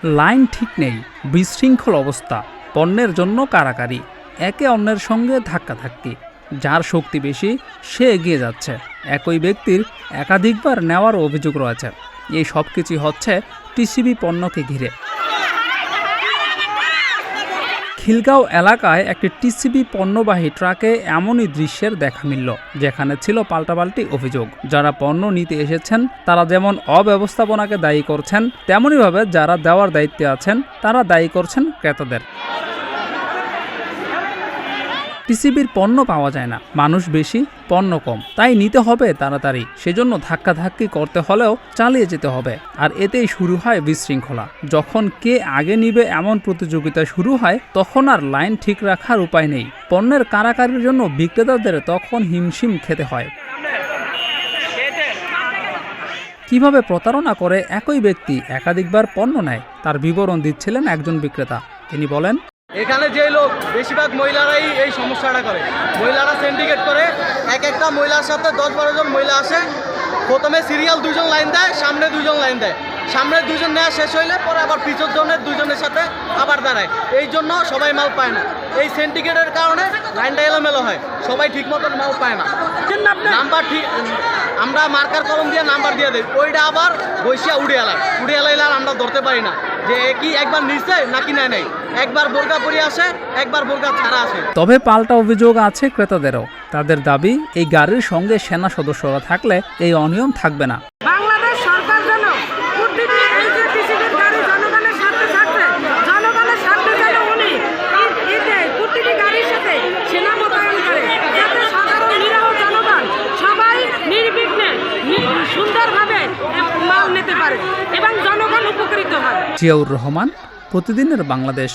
Line ঠিক নেই, বিশৃঙ্খল অবস্থা, পণ্যের জন্য কারাকারি, একে অন্যের সঙ্গে ধাক্কাধাক্কি। যার শক্তি বেশি সে এগিয়ে যাচ্ছে। একই ব্যক্তির একাধিকবার নেওয়ার অভিযোগ রয়েছে। এই সব কিছুই হচ্ছে টিসিবি পণ্যকে ঘিরে। খিলগাঁও এলাকায় একটি টিসিবি পণ্যবাহী ট্রাকে এমনই দৃশ্যের দেখা মিলল, যেখানে ছিল পাল্টাপাল্টি অভিযোগ। যারা পণ্য নিতে এসেছেন তারা যেমন অব্যবস্থাপনাকে দায়ী করছেন, তেমনইভাবে যারা দেওয়ার দায়িত্বে আছেন তারা দায়ী করছেন ক্রেতাদের। টিসিবির পণ্য পাওয়া যায় না, মানুষ বেশি, পণ্য কম, তাই নিতে হবে তাড়াতাড়ি। সেজন্য ধাক্কাধাক্কি করতে হলেও চালিয়ে যেতে হবে। আর এতেই শুরু হয় বিশৃঙ্খলা। যখন কে আগে নিবে এমন প্রতিযোগিতা শুরু হয়, তখন আর লাইন ঠিক রাখার উপায় নেই। পণ্যের কারাকারির জন্য বিক্রেতাদের তখন হিমশিম খেতে হয়। কিভাবে প্রতারণা করে একই ব্যক্তি একাধিকবার পণ্য নেয় তার বিবরণ দিচ্ছিলেন একজন বিক্রেতা। তিনি বলেন, এখানে যে লোক বেশিরভাগ মহিলারাই এই সমস্যাটা করে। মহিলারা সিন্ডিকেট করে, একটা মহিলার সাথে 10-12 জন মহিলা আসে। প্রথমে সিরিয়াল 2 জন লাইন দেয়, সামনে 2 জন লাইন দেয়। সামনে 2 জন নেওয়া শেষ হইলে পরে আবার পিছর জনের 2 জনের সাথে আবার দাঁড়ায়। এই জন্য সবাই মাল পায় না। এই সিন্ডিকেটের কারণে লাইনটা এলোমেলো হয়, সবাই ঠিক মতন মাল পায় না। নাম্বার ঠিক আমরা মার্কার কলম দিয়ে নাম্বার দিয়ে দিই, ওইটা আবার বৈশা উড়ে এলাইলে আর আমরা ধরতে পারি না যে কি একবার নিচ্ছে নাকি নাই। একবার বোরকা পরে আসে, একবার বোরকা ছাড়া আসে। তবে পাল্টা অভিযোগ আছে ক্রেতাদেরও। তাদের দাবি, এই গাড়ির সঙ্গে সেনা সদস্যরা থাকলে এই অনিয়ম থাকবে না। বাংলাদেশ সরকার যেন প্রতিটি এই যে টিসিবির গাড়ি জনগণের স্বার্থে থাকবে, জনগণের স্বার্থে যেন উনি এতে প্রতিটি গাড়ির সাথে সেনা মোতায়েন করে, যাতে সাধারণ নিরীহ জনগণ সবাই নির্বিঘ্নে সুন্দরভাবে মাল নিতে পারে এবং জনগণ উপকৃত হয়। জিয়াউর রহমান, প্রতিদিনের বাংলাদেশ।